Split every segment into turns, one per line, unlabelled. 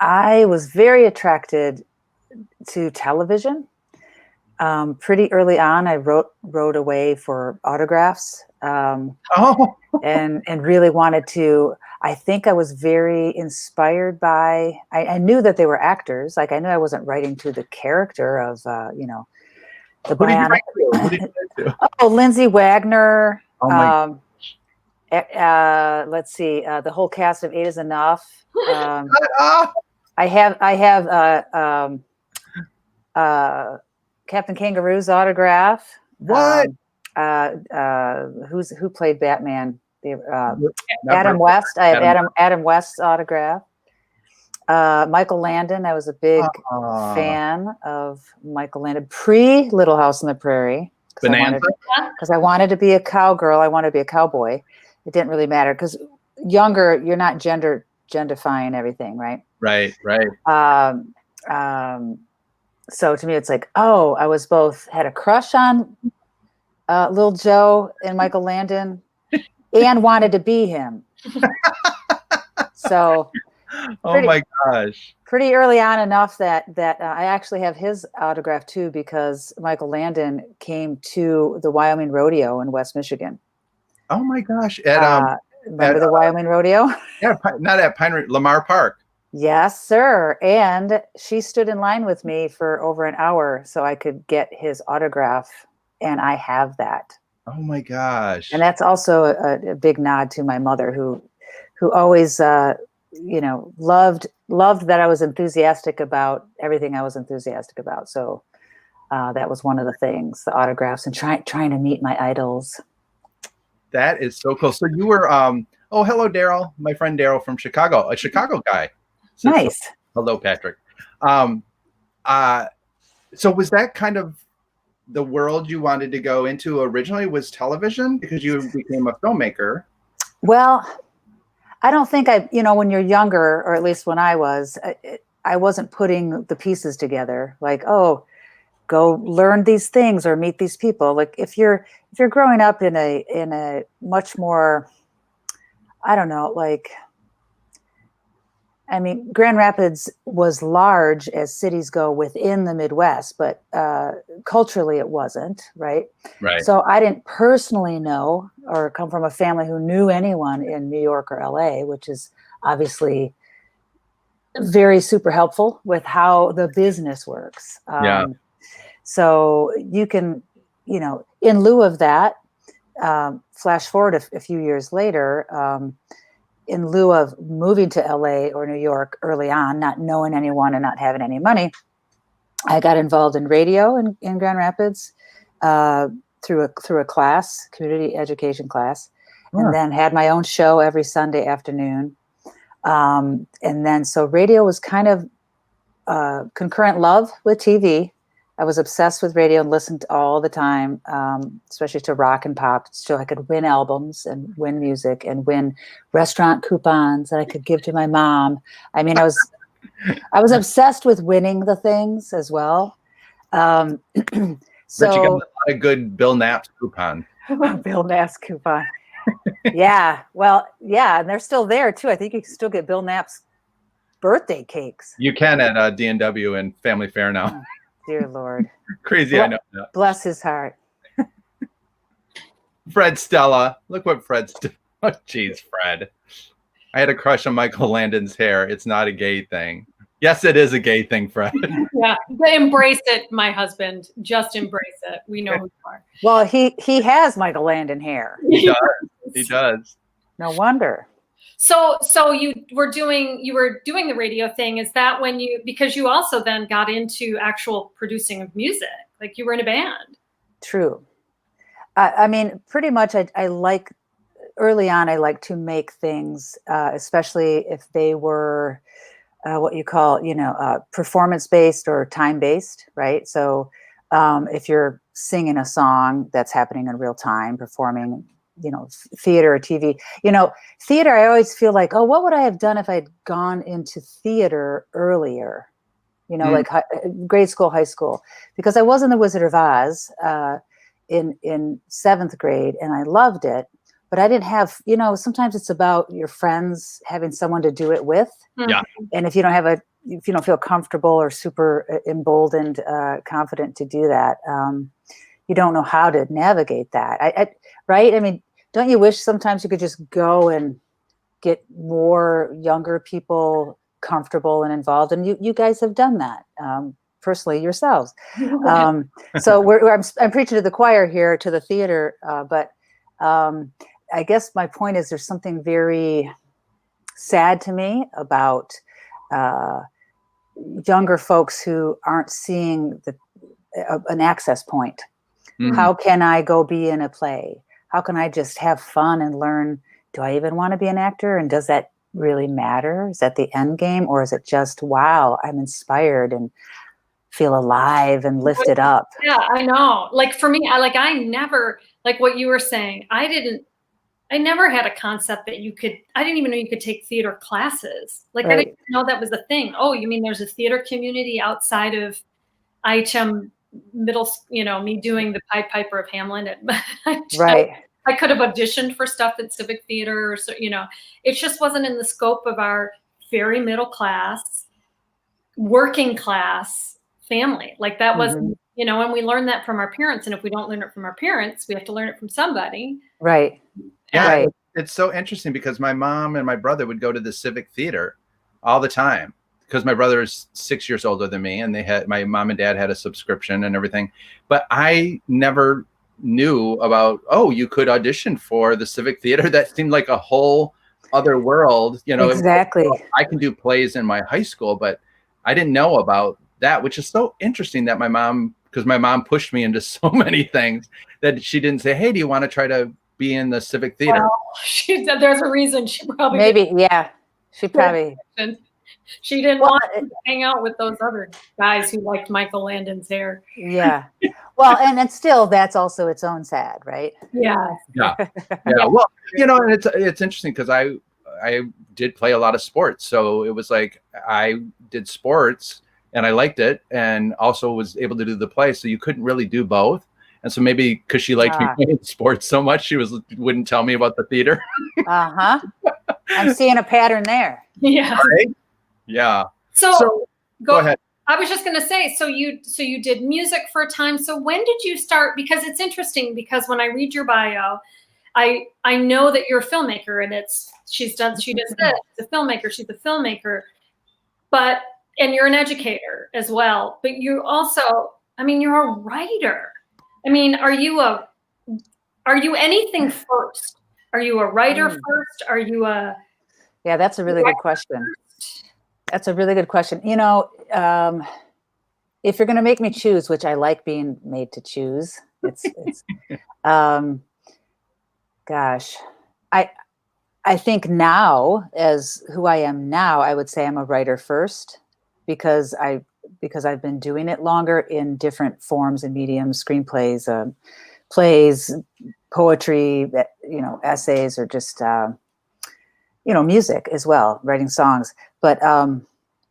I was very attracted to television. Pretty early on, I wrote away for autographs, and really wanted to. I think I was very inspired by. I knew that they were actors. Like I knew I wasn't writing to the character of, the bionic.
Who did you write to?
Oh, Lindsay Wagner.
Oh my.
Let's see. The whole cast of Eight is Enough.
Ah!
I have Captain Kangaroo's autograph.
What?
Who played Batman?
Not
Adam
Burt-
West. I have
Adam-
Adam West's autograph. Michael Landon. I was a big fan of Michael Landon pre Little House on the Prairie
Bonanza.
because I wanted to be a cowgirl. I wanted to be a cowboy. It didn't really matter because younger, you're not genderifying everything, right?
Right.
So to me, it's like, oh, I was both had a crush on Lil Joe and Michael Landon, and wanted to be him. So,
Oh my gosh.
pretty early on enough that I actually have his autograph too, because Michael Landon came to the Wyoming Rodeo in West Michigan.
Oh my gosh.
Remember the Wyoming Rodeo?
Yeah, not at Lamar Park.
Yes, sir. And she stood in line with me for over an hour so I could get his autograph, and I have that.
Oh my gosh.
And that's also a big nod to my mother, who always, loved that I was enthusiastic about everything I was enthusiastic about. So that was one of the things, the autographs and trying to meet my idols.
That is so cool. So you were, hello, Daryl, my friend Daryl from Chicago, a Chicago guy.
Nice.
Hello, Patrick. So was that kind of the world you wanted to go into originally, was television, because you became a filmmaker?
Well, I don't think when you're younger, or at least when I was, I wasn't putting the pieces together. Like, oh, go learn these things or meet these people. Like if you're growing up in a much more, I don't know, Grand Rapids was large as cities go within the Midwest, but culturally it wasn't, right?
Right.
So I didn't personally know or come from a family who knew anyone in New York or LA, which is obviously very super helpful with how the business works.
Yeah.
So you can, in lieu of that, flash forward a few years later, in lieu of moving to LA or New York early on, not knowing anyone and not having any money, I got involved in radio in Grand Rapids through a class, community education class, and then had my own show every Sunday afternoon. And then so radio was kind of concurrent love with TV. I was obsessed with radio and listened all the time, especially to rock and pop, so I could win albums and win music and win restaurant coupons that I could give to my mom. I mean, I was obsessed with winning the things as well. So
but you got a lot of good Bill Knapp's coupon.
Bill Knapp's coupon. Yeah. Well, yeah. And they're still there too. I think you can still get Bill Knapp's birthday cakes.
You can at D&W and Family Fair now.
Oh, dear Lord.
Crazy, I know.
Bless his heart.
Fred Stella. Look what Fred's doing. Oh, jeez, Fred. I had a crush on Michael Landon's hair. It's not a gay thing. Yes, it is a gay thing, Fred.
Yeah, embrace it, my husband. Just embrace it. We know who you are.
Well, he has Michael Landon hair.
He does. He does.
No wonder.
So you were doing the radio thing. Is that when because you also then got into actual producing of music, like you were in a band?
True. I mean, pretty much I like, early on, I like to make things, especially if they were what you call, performance-based or time-based, right? So if you're singing a song that's happening in real time, performing, theater or TV, theater, I always feel like, oh, what would I have done if I'd gone into theater earlier? Like grade school, high school, because I was in The Wizard of Oz in 7th grade and I loved it, but I didn't have, sometimes it's about your friends having someone to do it with.
Yeah.
And if you don't have if you don't feel comfortable or super emboldened, confident to do that, you don't know how to navigate that. Right? I mean, don't you wish sometimes you could just go and get more younger people comfortable and involved? And you guys have done that personally yourselves. So I'm preaching to the choir here, to the theater, but I guess my point is there's something very sad to me about younger folks who aren't seeing an access point. Mm-hmm. How can I go be in a play? How can I just have fun and learn? Do I even want to be an actor? And does that really matter? Is that the end game? Or is it just, wow, I'm inspired and feel alive and lifted up?
Yeah, I know. Like for me, I never, like what you were saying, I never had a concept that I didn't even know you could take theater classes. Like right. I didn't know that was a thing. Oh, you mean there's a theater community outside of IHM me doing the Pied Piper of Hamlet.
Right.
I could have auditioned for stuff at Civic Theater, or so, it just wasn't in the scope of our very middle class, working class family. Like that wasn't, and we learned that from our parents. And if we don't learn it from our parents, we have to learn it from somebody.
Right.
Yeah.
Right.
It's so interesting because my mom and my brother would go to the Civic Theater all the time. Because my brother is 6 years older than me, and my mom and dad had a subscription and everything. But I never knew about, you could audition for the Civic Theater. That seemed like a whole other world.
Exactly.
I can do plays in my high school, but I didn't know about that, which is so interesting that because my mom pushed me into so many things that she didn't say, hey, do you want to try to be in the Civic Theater?
Well, there's a reason she probably
maybe, yeah. She probably...
She didn't want to hang out with those other guys who liked Michael Landon's hair.
Yeah. Well, and still, that's also its own sad, right?
Yeah.
Yeah. Well, and it's interesting because I did play a lot of sports. So it was like I did sports and I liked it and also was able to do the play. So you couldn't really do both. And so maybe because she liked me playing sports so much, she wouldn't tell me about the theater.
Uh-huh. I'm seeing a pattern there.
Yeah.
Right? Yeah.
So
go ahead.
I was just going to say, so you did music for a time. So when did you start? Because it's interesting because when I read your bio, I know that you're a filmmaker and she does this, she's a filmmaker, and you're an educator as well, but you also, you're a writer. Are you anything first? Are you a writer first? Are you a...
Yeah, that's a really good question. That's a really good question. If you're going to make me choose, which I like being made to choose, it's gosh, I think now, as who I am now, I would say I'm a writer first because I've been doing it longer in different forms and mediums, screenplays, plays, poetry, essays, or just music as well, writing songs. But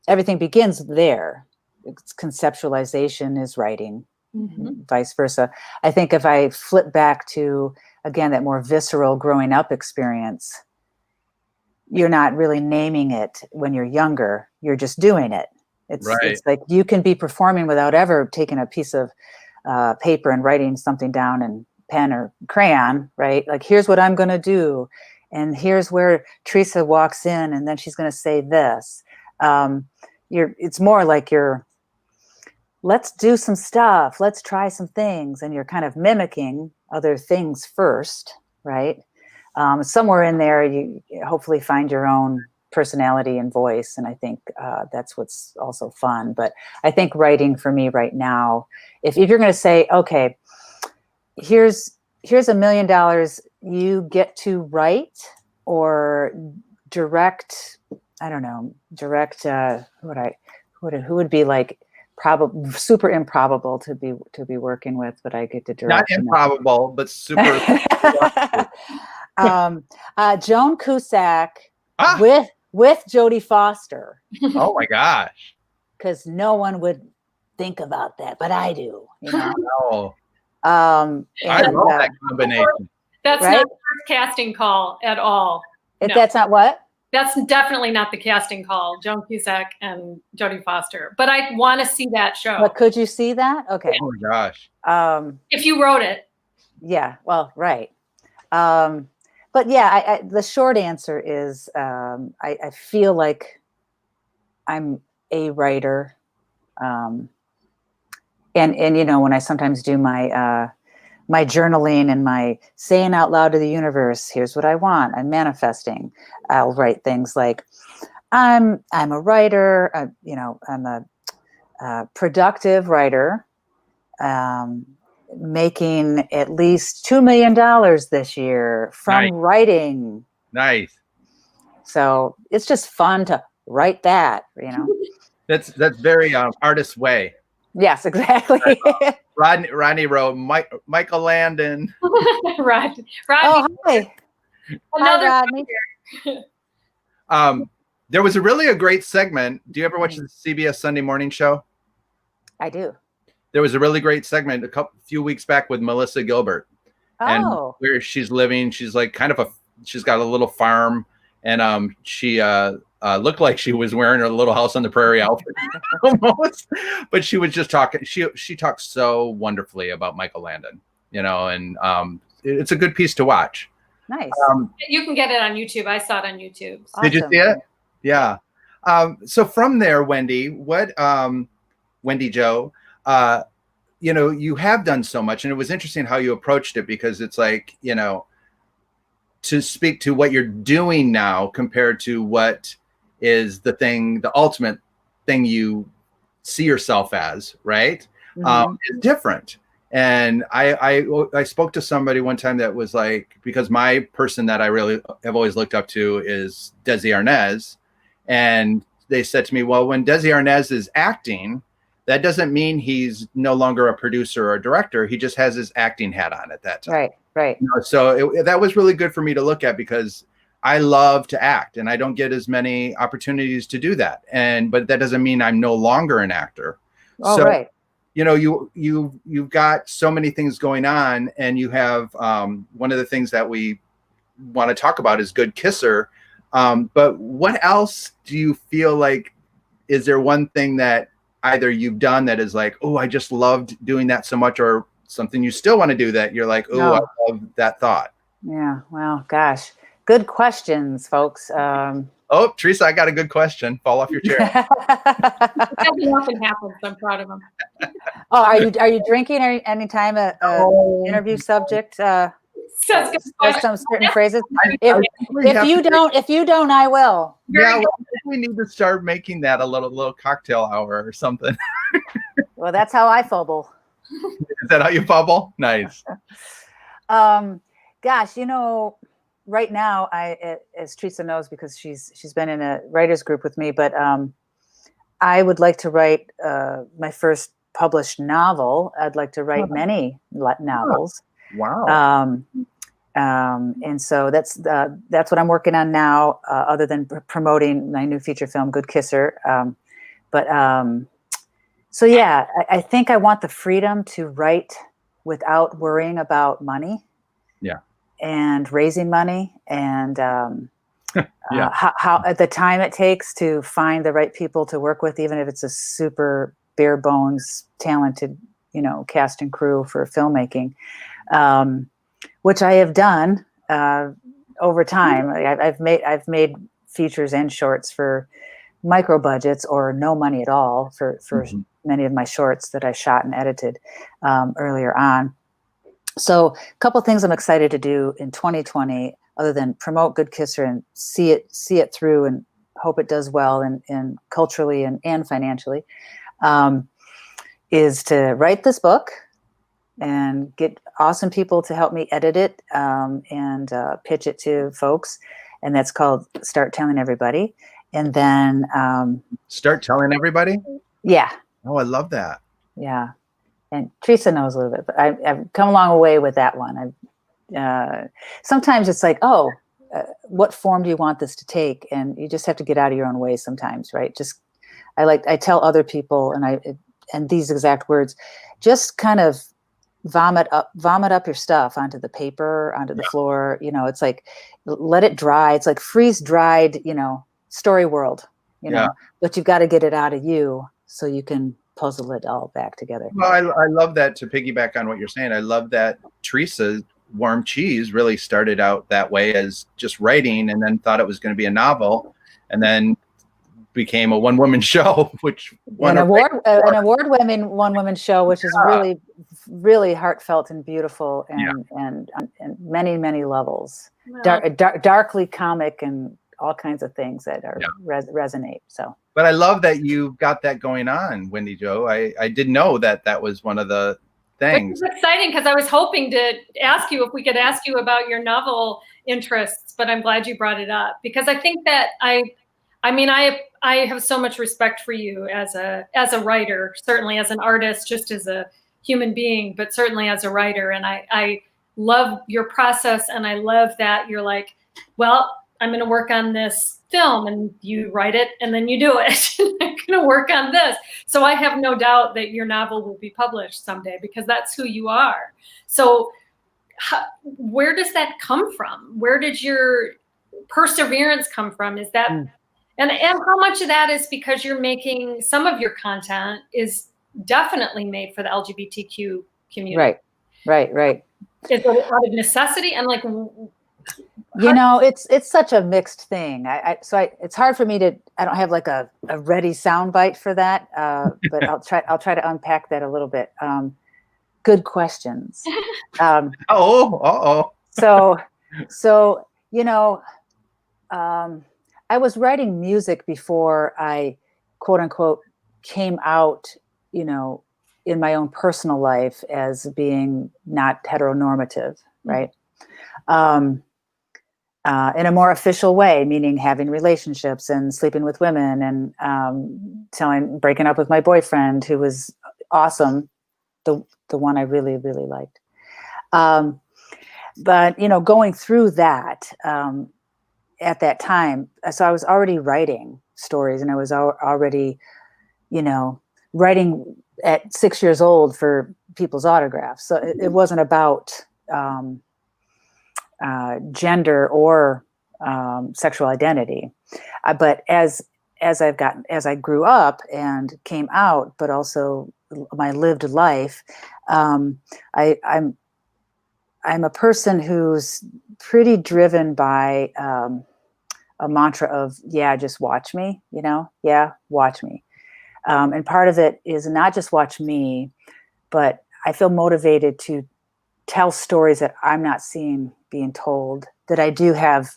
everything begins there. It's conceptualization is writing, vice versa. I think if I flip back to, again, that more visceral growing up experience, you're not really naming it when you're younger. You're just doing it. It's like you can be performing without ever taking a piece of paper and writing something down in pen or crayon, right? Like, here's what I'm going to do. And here's where Teresa walks in, and then she's going to say this. It's more like let's do some stuff. Let's try some things. And you're kind of mimicking other things first, right? Somewhere in there, you hopefully find your own personality and voice. And I think that's what's also fun. But I think writing for me right now, if you're going to say, okay, here's $1 million, you get to write or direct, who would be like probably super improbable to be working with, but I get to direct.
Not improbable, but super.
Joan Cusack with Jodie Foster.
Oh my gosh.
Because no one would think about that, but I do.
Oh.
I
love that combination.
That's not a casting call at all.
That's not what?
That's definitely not the casting call, Joan Cusack and Jodie Foster. But I want to see that show.
But could you see that? Okay.
Oh my gosh.
If you wrote it.
Yeah. Well, right. But yeah, the short answer is I feel like I'm a writer. And you know, when I sometimes do my my journaling and my saying out loud to the universe, here's what I want, I'm manifesting, I'll write things like, I'm a writer, you know, I'm a productive writer, making at least $2 million this year from writing.
Nice.
So it's just fun to write that, you know.
That's very artist way.
Yes, exactly.
Rodney wrote Michael Landon.
Rodney.
Oh, hi.
Another
Hi,
Rodney.
There was a great segment. Do you ever watch the CBS Sunday morning show?
I do.
There was a really great segment a few weeks back with Melissa Gilbert. And where she's living, she's like she's got a little farm, and she looked like she was wearing her little house on the prairie outfit almost, but she was just talking. She talks so wonderfully about Michael Landon, you know, and it's a good piece to watch.
Nice.
You can get it on YouTube. I saw it on YouTube.
Awesome.
Did you see it? Yeah. So from there, Wendy, Wendy Jo, you know, you have done so much, and it was interesting how you approached it, because it's like, you know, to speak to what you're doing now compared to what is the ultimate thing you see yourself as, right?
Mm-hmm.
Is different. And I spoke to somebody one time that was like, because my person that I really have always looked up to is Desi Arnaz. And they said to me, well, when Desi Arnaz is acting, that doesn't mean he's no longer a producer or a director. He just has his acting hat on at that time.
Right.
You know, so that was really good for me to look at, because I love to act and I don't get as many opportunities to do that. But that doesn't mean I'm no longer an actor.
Oh,
so,
right.
You know, you've got so many things going on, and you have one of the things that we want to talk about is Good Kisser. But what else do you feel like, is there one thing that either you've done that is like, oh, I just loved doing that so much, or something you still want to do that you're like, oh, no. I love that thought? Yeah.
Well, gosh, good questions, folks.
Oh, Teresa, I got a good question. Fall off your chair.
That often happens. I'm proud of them.
Oh, are you drinking anytime a interview subject says some certain phrases? If you don't, I will.
Yeah, well, I think we need to start making that a little cocktail hour or something.
Well, that's how I fubble.
Is that how you fubble? Nice.
Gosh, you know, right now, as Teresa knows, because she's been in a writer's group with me, but I would like to write my first published novel. I'd like to write many novels.
Wow.
And so that's what I'm working on now, other than promoting my new feature film, Good Kisser. So yeah, I think I want the freedom to write without worrying about money.
Yeah.
And raising money, and how at the time it takes to find the right people to work with, even if it's a super bare bones talented, you know, cast and crew for filmmaking, which I have done over time. I've made features and shorts for micro budgets or no money at all for many of my shorts that I shot and edited earlier on. So a couple things I'm excited to do in 2020, other than promote Good Kisser and see it through and hope it does well and culturally and financially, is to write this book and get awesome people to help me edit it and pitch it to folks. And that's called Start Telling Everybody. And then
Start Telling Everybody?
Yeah.
Oh, I love that.
Yeah. And Teresa knows a little bit, but I've come a long way with that one. Sometimes it's like, what form do you want this to take? And you just have to get out of your own way sometimes, right? I tell other people, and these exact words, just kind of vomit up your stuff onto the paper, onto the floor. You know, it's like, let it dry. It's like freeze dried, you know, story world, you know, but you've got to get it out of you so you can puzzle it all back together.
Well, I love that. To piggyback on what you're saying, I love that Teresa Warm Cheese really started out that way as just writing, and then thought it was going to be a novel, and then became a one-woman show, which won
an award-winning one-woman show, which is really, really heartfelt and beautiful, and many, many levels. Well, darkly comic and all kinds of things that are resonate. So,
but I love that you got that going on, Wendy Jo. I didn't know that was one of the things.
Which is exciting, because I was hoping to ask you if we could ask you about your novel interests, but I'm glad you brought it up, because I think that I have so much respect for you as a writer, certainly as an artist, just as a human being, but certainly as a writer. And I love your process, and I love that you're like, well, I'm going to work on this film, and you write it and then you do it. I'm going to work on this. So I have no doubt that your novel will be published someday, because that's who you are. So where does that come from? Where did your perseverance come from? Is that, and how much of that is because you're making, some of your content is definitely made for the LGBTQ community.
Right.
Is it out of necessity? And like,
you know, it's such a mixed thing. It's hard for me to, I don't have like a ready soundbite for that, but I'll try to unpack that a little bit. Good questions. So, you know, I was writing music before I, quote unquote, came out, you know, in my own personal life as being not heteronormative, right? In a more official way, meaning having relationships and sleeping with women, and breaking up with my boyfriend, who was awesome, the one I really, really liked. But, you know, going through that at that time, so I was already writing stories, and I was already, you know, writing at 6 years old for people's autographs. So it wasn't about gender or sexual identity, but as I grew up and came out, but also my lived life, I'm a person who's pretty driven by a mantra of just watch me, you know, watch me, and part of it is not just watch me, but I feel motivated to tell stories that I'm not seeing being told, that I do have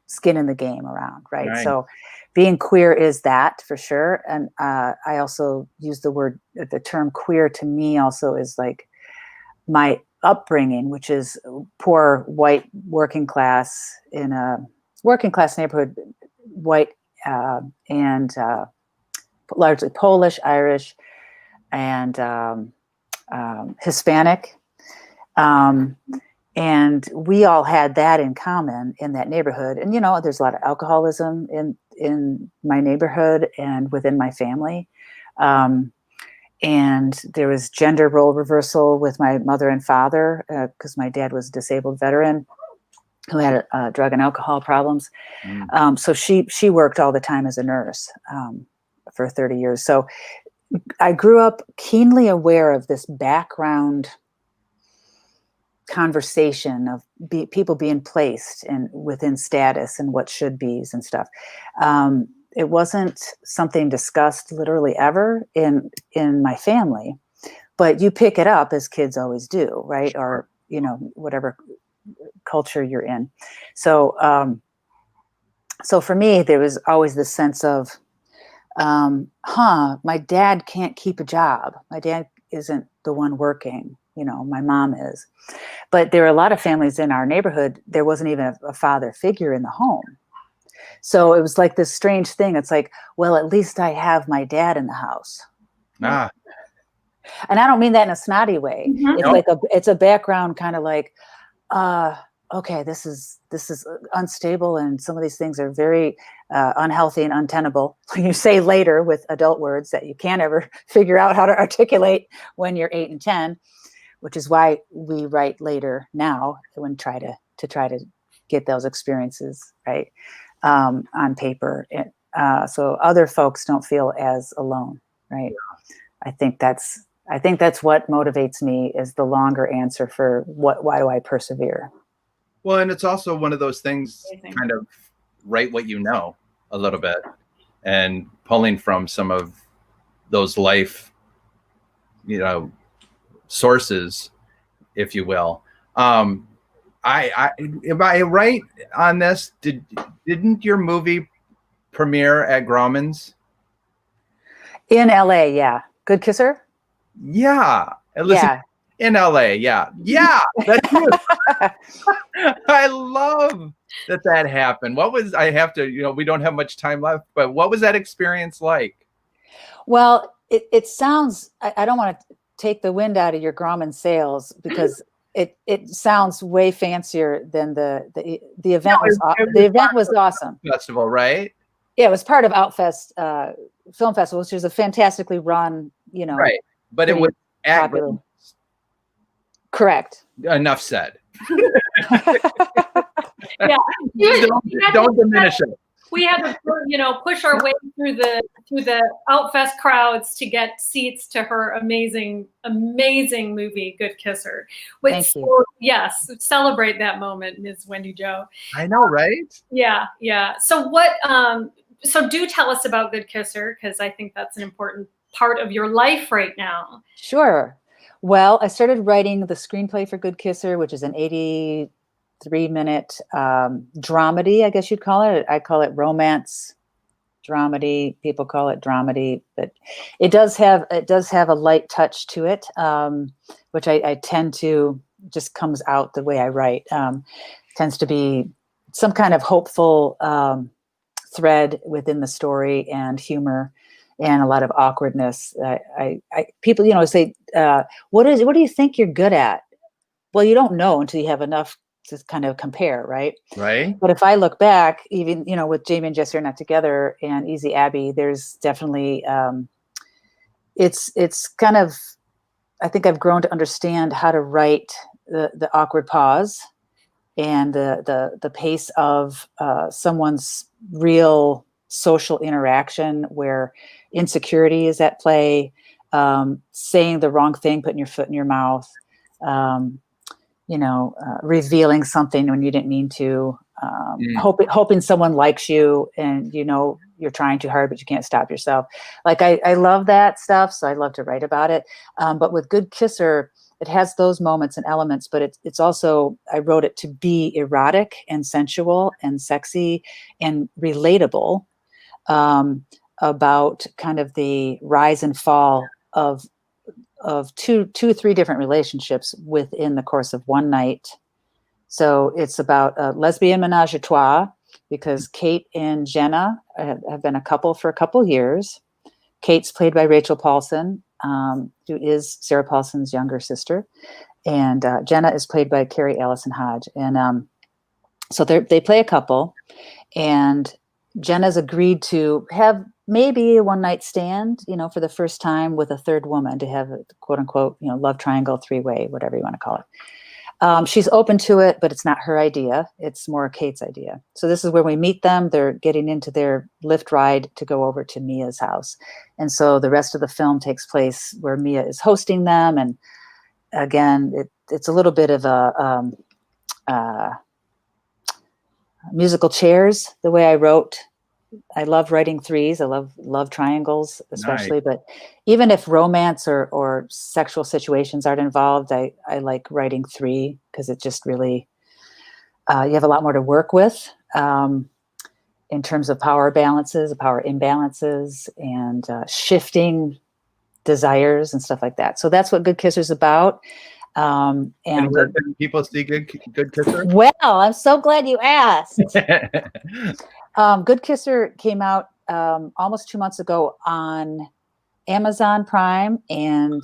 skin in the game around, right? So being queer is that for sure. And I also use the term queer to me also is like my upbringing, which is poor white working class in a working class neighborhood, white and largely Polish, Irish, and Hispanic. And we all had that in common in that neighborhood. And, you know, there's a lot of alcoholism in my neighborhood and within my family. And there was gender role reversal with my mother and father, because my dad was a disabled veteran who had drug and alcohol problems. So she worked all the time as a nurse for 30 years. So I grew up keenly aware of this background conversation of people being placed and within status and what should be's and stuff. It wasn't something discussed literally ever in my family, but you pick it up as kids always do, right? Or, you know, whatever culture you're in. So, so for me, there was always this sense of, my dad can't keep a job. My dad isn't the one working. You know, my mom is. But there are a lot of families in our neighborhood, there wasn't even a father figure in the home. So it was like this strange thing. It's like, well, at least I have my dad in the house. And I don't mean that in a snotty way. It's it's a background kind of like, okay, this is unstable, and some of these things are very unhealthy and untenable. You say later with adult words that you can't ever figure out how to articulate when you're 8 and 10. which is why we write later now when try to get those experiences right on paper, so other folks don't feel as alone, right? I think that's what motivates me, is the longer answer for why do I persevere.
Well, and it's also one of those things, kind of write what you know a little bit, and pulling from some of those life, sources, if you will. Am I right on this? Didn't your movie premiere at Grauman's?
In LA, yeah. Good Kisser?
Yeah. In LA, yeah. Yeah, that's you. I love that happened. We don't have much time left, but what was that experience like?
Well, it sounds, I don't want to take the wind out of your Grauman sails, because it sounds way fancier than the event was. The event was awesome.
Festival, right?
Yeah, it was part of Outfest Film Festival, which is a fantastically run,
right. But it was
popular. Correct.
Enough said.
Yeah.
Don't diminish it.
We had to, push our way through the Outfest crowds to get seats to her amazing movie, Good Kisser.
Thank you.
Yes, celebrate that moment, Ms. Wendy Jo.
I know, right?
Yeah. So so do tell us about Good Kisser, because I think that's an important part of your life right now.
Sure. Well, I started writing the screenplay for Good Kisser, which is an 83-minute dramedy, I guess you'd call it. I call it romance dramedy. People call it dramedy, but it does have a light touch to it, which I tend to, just comes out the way I write. Tends to be some kind of hopeful thread within the story, and humor, and a lot of awkwardness. People, say, what do you think you're good at? Well, you don't know until you have enough to kind of compare, right?
Right.
But if I look back, even, with Jamie and Jesse Are Not Together and Easy Abbey, there's definitely, it's kind of, I think I've grown to understand how to write the awkward pause and the pace of someone's real social interaction, where insecurity is at play, saying the wrong thing, putting your foot in your mouth, revealing something when you didn't mean to, hoping someone likes you, and you're trying too hard, but you can't stop yourself. Like I love that stuff, so I love to write about it. But with Good Kisser, it has those moments and elements, but it's also, I wrote it to be erotic and sensual and sexy and relatable, about kind of the rise and fall of two, 3 different relationships within the course of one night. So it's about a lesbian menage a trois, because Kate and Jenna have been a couple for a couple years. Kate's played by Rachel Paulson, who is Sarah Paulson's younger sister. And Jenna is played by Carrie Allison Hodge. And so they play a couple, and Jenna's agreed to have maybe a one-night stand, for the first time with a third woman, to have a quote unquote, love triangle, 3-way, whatever you want to call it. She's open to it, but it's not her idea. It's more Kate's idea. So this is where we meet them. They're getting into their Lyft ride to go over to Mia's house. And so the rest of the film takes place where Mia is hosting them. And again, it's a little bit of a musical chairs, the way I wrote. I love writing 3s. I love triangles, especially. Nice. But even if romance or sexual situations aren't involved, I like writing 3, because it just really, you have a lot more to work with in terms of power balances, power imbalances, and shifting desires and stuff like that. So that's what Good Kisser's about. And
where can people see Good Kisser?
Well, I'm so glad you asked. Good Kisser came out almost 2 months ago on Amazon Prime and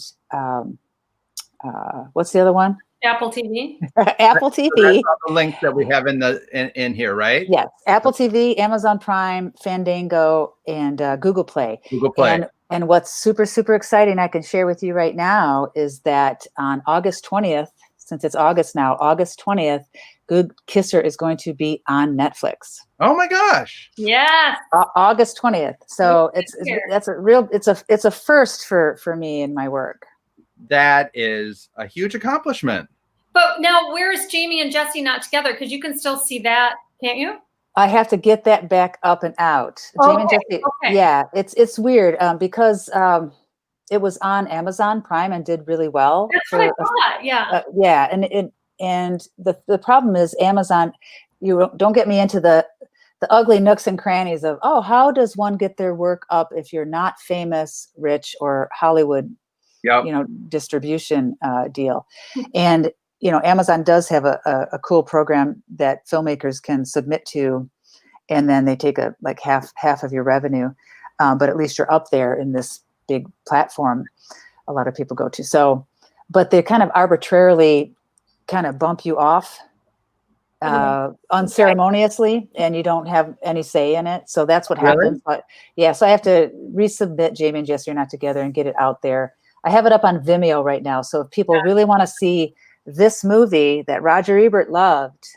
what's the other one?
Apple TV.
Apple TV.
So that's all the links that we have in here, right?
Yes, Apple TV, Amazon Prime, Fandango, and Google Play.
Google Play.
And what's super, super exciting I can share with you right now is that on August 20th, since it's August now, August 20th, Good Kisser is going to be on Netflix.
Oh my gosh.
Yes.
August 20th. So it's a first for me in my work.
That is a huge accomplishment.
But now where's Jamie and Jesse not together? Because you can still see that, can't you?
I have to get that back up and out.
Okay,
Jamie and Jesse,
okay.
yeah, it's weird because it was on Amazon Prime and did really well.
That's what I thought. Yeah.
Yeah, and the problem is Amazon. You don't get me into the ugly nooks and crannies of, oh, how does one get their work up if you're not famous, rich, or Hollywood, distribution deal, and Amazon does have a cool program that filmmakers can submit to, and then they take half of your revenue, but at least you're up there in this big platform a lot of people go to. So, but they kind of arbitrarily kind of bump you off unceremoniously, and you don't have any say in it. So that's what happens. But yeah, so I have to resubmit Jamie and Jesse Are Not Together and get it out there. I have it up on Vimeo right now. So if people really want to see this movie that Roger Ebert loved,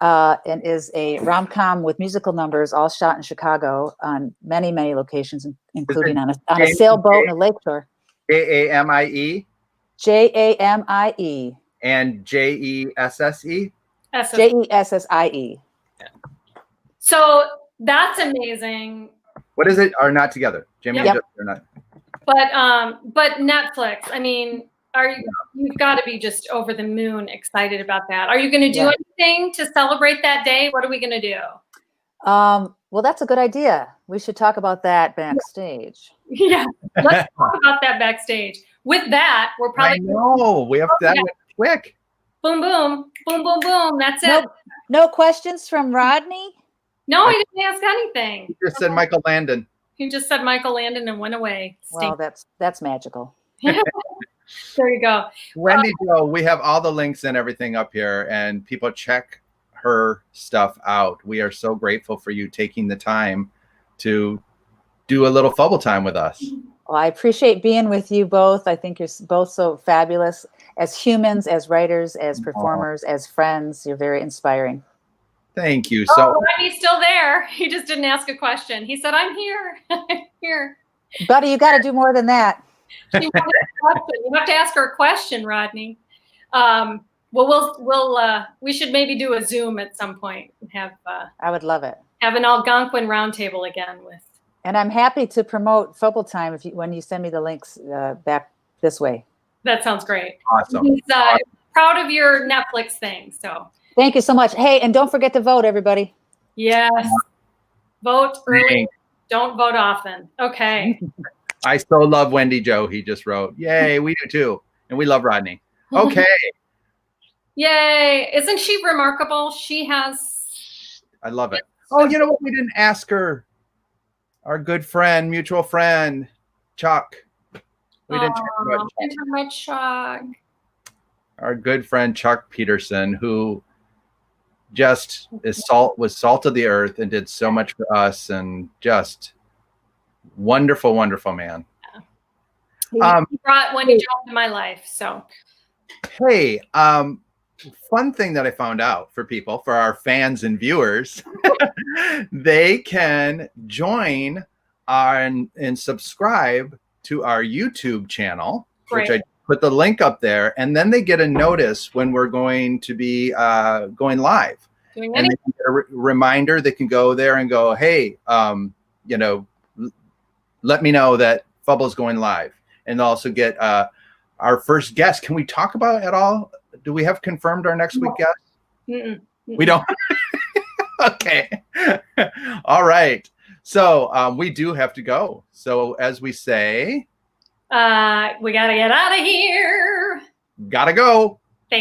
and is a rom-com with musical numbers, all shot in Chicago on many, many locations, including on a sailboat and a lakeshore.
Jamie?
Jamie.
And Jesse?
Jesse.
So that's amazing.
What is it? Are Not Together. Jamie and Jesse Are Not.
But Netflix, I mean, you've got to be just over the moon excited about that. Are you going to do anything to celebrate that day? What are we going to do?
Well, that's a good idea. We should talk about that backstage.
Yeah, let's talk about that backstage. With that, we're probably.
I know. We have that quick.
Boom, boom, boom, boom, boom. That's it.
No questions from Rodney?
No, he didn't ask anything.
He just said Michael Landon.
He just said Michael Landon and went away.
Well, that's magical.
There you go.
Wendy Jo, we have all the links and everything up here, and people check her stuff out. We are so grateful for you taking the time to do a little Fubble Time with us.
Well, I appreciate being with you both. I think you're both so fabulous as humans, as writers, as performers, as friends. You're very inspiring.
Thank you.
He's still there. He just didn't ask a question. He said, I'm here. I'm here.
Buddy, you got to do more than that.
You have to ask her a question, Rodney. We should maybe do a Zoom at some point and have.
I would love it.
Have an Algonquin roundtable again with.
And I'm happy to promote Fubble Time when you send me the links back this way.
That sounds great.
Awesome.
He's proud of your Netflix thing. So.
Thank you so much. Hey, and don't forget to vote, everybody.
Yes. Vote early. Don't vote often. Okay.
I so love Wendy Jo. He just wrote, yay, we do too. And we love Rodney. Okay.
Yay. Isn't she remarkable? She has.
I love it. Oh, you know what? We didn't ask her. Our good friend, mutual friend, Chuck. We didn't talk about
Chuck.
Our good friend, Chuck Peterson, who just was salt of the earth and did so much for us, and just wonderful, wonderful man.
Yeah. He brought Wendy Jo into my life. So,
hey, fun thing that I found out for people, for our fans and viewers, they can join and subscribe to our YouTube channel, which I put the link up there, and then they get a notice when we're going to be going live. And they can get a reminder. They can go there and go, hey, let me know that Fubble's going live. And they'll also get our first guest. Can we talk about it at all? Do we have confirmed our next week guest? We don't. Okay. All right. So we do have to go. So as we say,
we got to get out of here.
Gotta go.